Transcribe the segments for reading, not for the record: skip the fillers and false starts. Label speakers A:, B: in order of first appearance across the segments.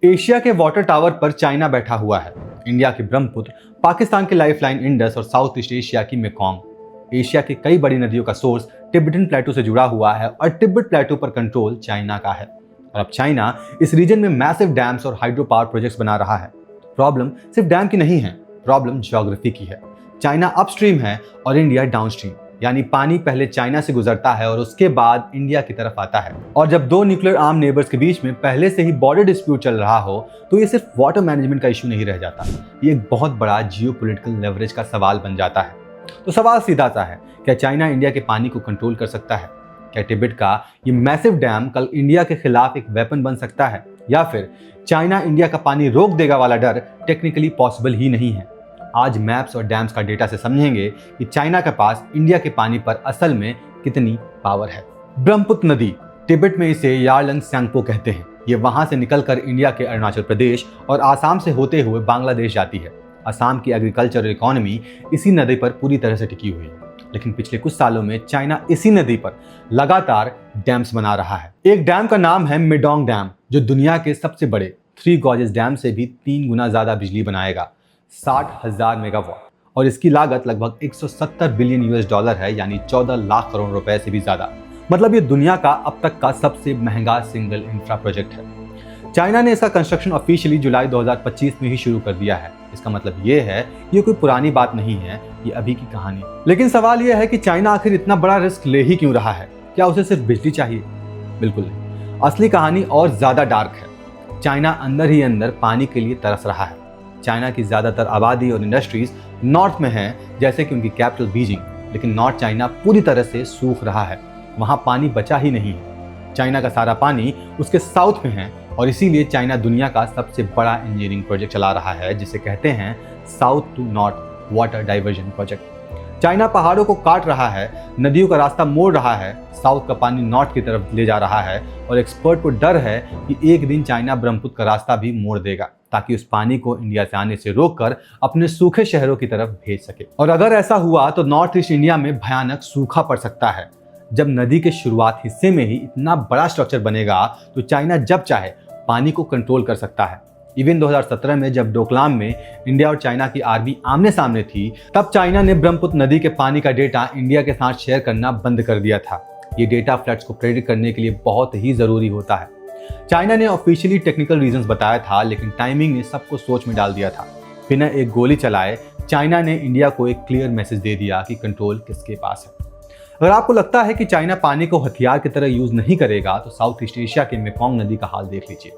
A: Asia के water tower पर China बैठा हुआ है। इंडिया की ब्रह्मपुत्र, पाकिस्तान की लाइफलाइन इंडस और साउथ ईस्ट एशिया की मेकॉन्ग। एशिया की कई बड़ी नदियों का सोर्स तिब्बतन प्लेटो से जुड़ा हुआ है और तिब्बत प्लेटो पर कंट्रोल चाइना का है। और अब चाइना इस रीजन में मैसिव डैम्स और हाइड्रो पावर प्रोजेक्ट्स बना रहा है। प्रॉब्लम सिर्फ डैम की नहीं है, प्रॉब्लम ज्योग्राफी की है। चाइना अपस्ट्रीम है और इंडिया डाउनस्ट्रीम, यानी पानी पहले चाइना से गुजरता है और उसके बाद इंडिया की तरफ आता है। और जब दो न्यूक्लियर आर्म नेबर्स के बीच में पहले से ही बॉर्डर डिस्प्यूट चल रहा हो तो ये सिर्फ वाटर मैनेजमेंट का इशू नहीं रह जाता, ये एक बहुत बड़ा जियोपॉलिटिकल लेवरेज का सवाल बन जाता है। तो सवाल सीधा सा है, क्या चाइना इंडिया के पानी को कंट्रोल कर सकता है? क्या तिब्बत का ये मैसिव डैम कल इंडिया के खिलाफ एक वेपन बन सकता है? या फिर चाइना इंडिया का पानी रोक देगा वाला डर टेक्निकली पॉसिबल ही नहीं है? आज मैप्स और डैम्स का डेटा से समझेंगे कि चाइना के पास इंडिया के पानी पर असल में कितनी पावर है। ब्रह्मपुत्र नदी, तिब्बत में इसे यारलंग स्यांगपो कहते हैं। ये वहां से निकलकर इंडिया के अरुणाचल प्रदेश और आसाम से होते हुए बांग्लादेश जाती है। असम की एग्रीकल्चरल इकोनॉमी इसी नदी पर पूरी तरह से टिकी हुई है। लेकिन पिछले कुछ सालों में चाइना इसी नदी पर लगातार डैम्स बना रहा है। एक डैम का नाम है मेडोंग डैम, जो दुनिया के सबसे बड़े 3 गॉर्जेस डैम से भी 3 गुना ज्यादा बिजली बनाएगा, 60,000 मेगावाट, और इसकी लागत लगभग 170 बिलियन यूएस डॉलर है, यानी 14 लाख करोड़ रुपए से भी ज्यादा। मतलब ये दुनिया का अब तक का सबसे महंगा सिंगल इंफ्रा प्रोजेक्ट है। चाइना ने इसका कंस्ट्रक्शन ऑफिशियली जुलाई 2025 में ही शुरू कर दिया है। इसका मतलब ये है ये कोई पुरानी बात नहीं है, ये अभी की कहानी। लेकिन सवाल ये है कि चाइना आखिर इतना बड़ा रिस्क ले ही क्यों रहा है? क्या उसे सिर्फ बिजली चाहिए? बिल्कुल नहीं, असली कहानी और ज्यादा डार्क है। चाइना अंदर ही अंदर पानी के लिए तरस रहा है। चाइना की ज़्यादातर आबादी और इंडस्ट्रीज नॉर्थ में हैं, जैसे कि उनकी कैपिटल बीजिंग, लेकिन नॉर्थ चाइना पूरी तरह से सूख रहा है। वहाँ पानी बचा ही नहीं है। चाइना का सारा पानी उसके साउथ में है और इसीलिए चाइना दुनिया का सबसे बड़ा इंजीनियरिंग प्रोजेक्ट चला रहा है, जिसे कहते हैं south to north water diversion project. China पहाड़ों को काट रहा है, नदियों का रास्ता मोड़ रहा है, साउथ का पानी नॉर्थ की तरफ ले जा रहा है और एक्सपर्ट को डर है कि एक दिन चाइना ब्रह्मपुत्र का रास्ता भी मोड़ देगा, ताकि उस पानी को इंडिया से आने से रोककर अपने सूखे शहरों की तरफ भेज सके। और अगर ऐसा हुआ तो नॉर्थ ईस्ट इंडिया में भयानक सूखा पड़ सकता है। जब नदी के शुरुआत हिस्से में ही इतना बड़ा स्ट्रक्चर बनेगा तो चाइना जब चाहे पानी को कंट्रोल कर सकता है। इवन 2017 में जब डोकलाम में इंडिया और चाइना की आर्मी आमने सामने थी, तब चाइना ने ब्रह्मपुत्र नदी के पानी का डेटा इंडिया के साथ शेयर करना बंद कर दिया था। ये डेटा फ्लड्स को प्रेडिक्ट करने के लिए बहुत ही जरूरी होता है। चाइना ने ऑफिशियली टेक्निकल रीजंस बताया था, लेकिन टाइमिंग ने सबको सोच में डाल दिया था। बिना एक गोली चलाए चाइना ने इंडिया को एक क्लियर मैसेज दे दिया कि कंट्रोल किसके पास है। अगर आपको लगता है कि चाइना पानी को हथियार की तरह यूज नहीं करेगा तो साउथ ईस्ट एशिया के मेकॉन्ग नदी का हाल देख लीजिए।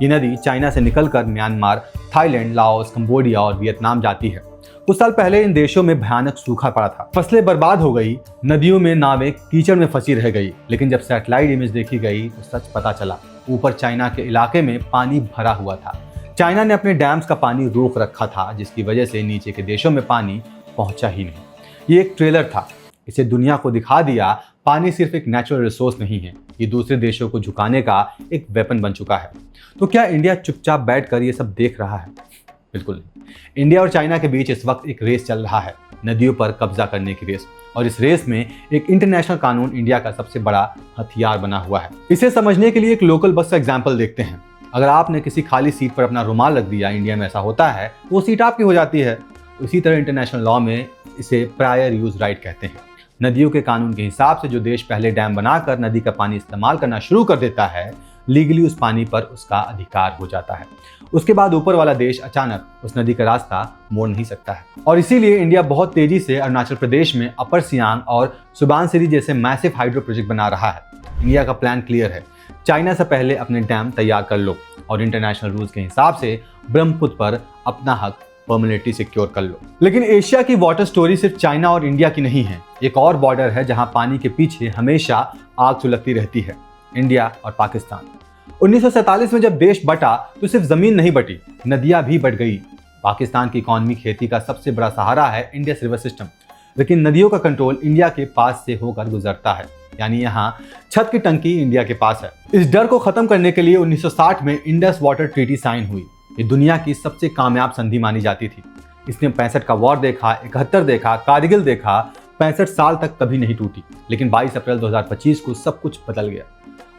A: ये नदी चाइना से निकलकर म्यांमार, थाईलैंड, लाओस, कंबोडिया और वियतनाम जाती है। कुछ साल पहले इन देशों में भयानक सूखा पड़ा था, फसलें बर्बाद हो गई, नदियों में नावें कीचड़ में फंसी रह गई। लेकिन जब सैटेलाइट इमेज देखी गई तो सच पता चला, ऊपर चाइना के इलाके में पानी भरा हुआ था। चाइना ने अपने डैम्स का पानी रोक रखा था, जिसकी वजह से नीचे के देशों में पानी पहुंचा ही नहीं। ये एक ट्रेलर था, इसे दुनिया को दिखा दिया पानी सिर्फ एक नेचुरल रिसोर्स नहीं है, ये दूसरे देशों को झुकाने का एक वेपन बन चुका है। तो क्या इंडिया चुपचाप बैठकर ये सब देख रहा है? बिल्कुल नहीं। इंडिया और चाइना के बीच इस वक्त एक रेस चल रहा है, नदियों पर कब्जा करने की रेस। और इस रेस में एक इंटरनेशनल कानून इंडिया का सबसे बड़ा हथियार बना हुआ है। इसे समझने के लिए एक लोकल बस का एग्जाम्पल देखते हैं। अगर आपने किसी खाली सीट पर अपना रुमाल रख दिया, इंडिया में ऐसा होता है, तो वो सीट आपकी हो जाती है। इसी तरह इंटरनेशनल लॉ में इसे प्रायर यूज राइट कहते हैं। नदियों के कानून के हिसाब से जो देश पहले डैम बनाकर नदी का पानी इस्तेमाल करना शुरू कर देता है, लीगली उस पानी पर उसका अधिकार हो जाता है। उसके बाद ऊपर वाला देश अचानक उस नदी का रास्ता मोड़ नहीं सकता है। और इसीलिए इंडिया बहुत तेजी से अरुणाचल प्रदेश में अपर सियांग और सुबानसिरी जैसे मैसिव हाइड्रो प्रोजेक्ट बना रहा है। इंडिया का प्लान क्लियर है, चाइना से पहले अपने डैम तैयार कर लो और इंटरनेशनल रूल्स के हिसाब से ब्रह्मपुत्र पर अपना हक परमानेंटली सिक्योर कर लो। लेकिन एशिया की वाटर स्टोरी सिर्फ चाइना और इंडिया की नहीं है। एक और बॉर्डर है जहां पानी के पीछे हमेशा आग सुलगती रहती है, इंडिया और पाकिस्तान। 1947 में जब देश बटा तो सिर्फ जमीन नहीं बटी, नदियां भी बट गई। पाकिस्तान की इकोनॉमी खेती का सबसे बड़ा सहारा है इंडस रिवर सिस्टम, लेकिन नदियों का कंट्रोल इंडिया के पास से होकर गुजरता है, यानी यहाँ छत की टंकी इंडिया के पास है। इस डर को खत्म करने के लिए 1960 में इंडस वाटर ट्रीटी साइन हुई। ये दुनिया की सबसे कामयाब संधि मानी जाती थी। इसने 65 का वॉर देखा, 71 देखा, कारगिल देखा, 65 साल तक कभी नहीं टूटी। लेकिन 22 अप्रैल 2025 को सब कुछ बदल गया।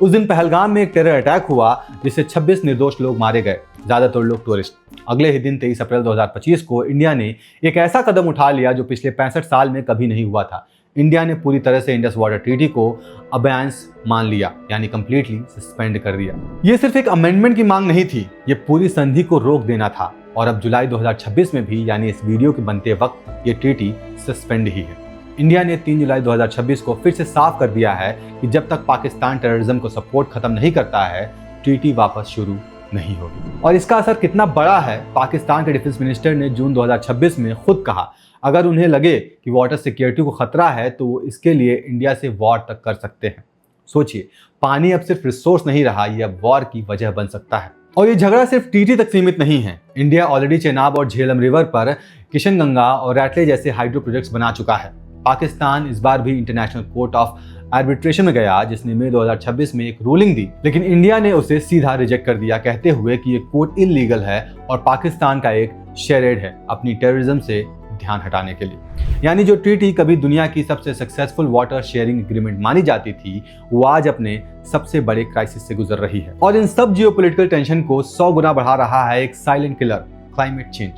A: उस दिन पहलगाम में एक टेरर अटैक हुआ जिससे 26 निर्दोष लोग मारे गए। ज़्यादातर लोग टूरिस्ट। अगले ही दिन 23 अप्रैल 2025 को इंडिया ने एक ऐसा कदम उठा लिया जो पिछले 65 साल में कभी नहीं हुआ था। इंडिया ने पूरी तरह से इंडस वाटर ट्रीटी को अबेंस मान लिया, यानी कंप्लीटली सस्पेंड कर दिया। ये सिर्फ एक अमेंडमेंट की मांग नहीं थी, ये पूरी संधि को रोक देना था। और अब जुलाई 2026 में भी, यानी इस वीडियो के बनते वक्त, ये ट्रीटी सस्पेंड ही है। इंडिया ने 3 जुलाई 2026 को फिर से साफ कर दिया है कि जब तक पाकिस्तान टेररिज्म को सपोर्ट खत्म नहीं करता है, ट्रीटी वापस शुरू नहीं होगी। और इसका असर कितना बड़ा है, पाकिस्तान के डिफेंस मिनिस्टर ने जून 2026 में खुद कहा, अगर उन्हें लगे कि वाटर सिक्योरिटी को खतरा है तो वो इसके लिए इंडिया से वॉर तक कर सकते हैं। सोचिए, पानी अब सिर्फ रिसोर्स नहीं रहा, ये अब वॉर की वजह बन सकता है। और ये झगड़ा सिर्फ टीटी तक सीमित नहीं है। इंडिया ऑलरेडी चेनाब और झेलम रिवर पर किशनगंगा और रैटले जैसे हाइड्रो प्रोजेक्ट्स बना चुका है। पाकिस्तान इस बार भी इंटरनेशनल कोर्ट ऑफ आर्बिट्रेशन में गया, जिसने मई 2026 में एक रूलिंग दी, लेकिन इंडिया ने उसे सीधा रिजेक्ट कर दिया, कहते हुए कि ये कोर्ट इलीगल है और पाकिस्तान का एक शेरेड है अपनी टेररिज्म से ध्यान हटाने के लिए। यानी जो ट्रीटी कभी दुनिया की सबसे सक्सेसफुल वाटर शेयरिंग एग्रीमेंट मानी जाती थी, वो आज अपने सबसे बड़े क्राइसिस से गुजर रही है। और इन सब जियोपॉलिटिकल टेंशन को 100 गुना बढ़ा रहा है एक silent killer, climate change.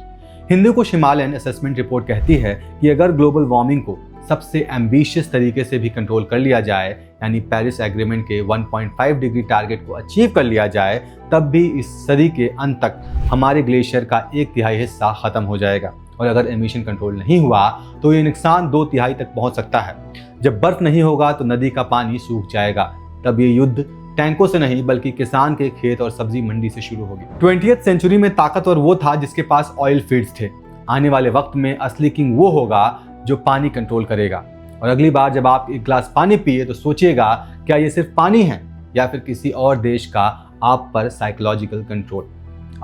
A: Hindu को हिमालयन असेसमेंट रिपोर्ट कहती है कि अगर ग्लोबल वार्मिंग को सबसे एम्बिशियस तरीके से भी कंट्रोल कर लिया जाए, यानी पेरिस एग्रीमेंट के 1.5 डिग्री टारगेट को अचीव कर लिया जाए, तब भी इस सदी के अंत तक हमारे ग्लेशियर का 1/3 हिस्सा खत्म हो जाएगा। और अगर एमिशन कंट्रोल नहीं हुआ तो ये नुकसान 2/3 तक पहुंच सकता है। जब बर्फ नहीं होगा तो नदी का पानी सूख जाएगा। तब ये युद्ध टैंकों से नहीं बल्कि किसान के खेत और सब्जी मंडी से शुरू होगी। 20th सेंचुरी में ताकतवर वो था जिसके पास ऑयल फील्ड्स थे। आने वाले वक्त में असली किंग वो होगा जो पानी कंट्रोल करेगा। और अगली बार जब आप एक गिलास पानी पिए तो सोचिएगा, क्या ये सिर्फ पानी है या फिर किसी और देश का आप पर साइकोलॉजिकल कंट्रोल।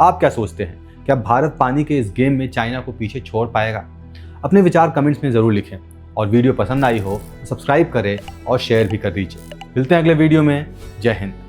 A: आप क्या सोचते हैं, क्या भारत पानी के इस गेम में चाइना को पीछे छोड़ पाएगा? अपने विचार कमेंट्स में ज़रूर लिखें और वीडियो पसंद आई हो तो सब्सक्राइब करें और शेयर भी कर दीजिए। मिलते हैं अगले वीडियो में। जय हिंद।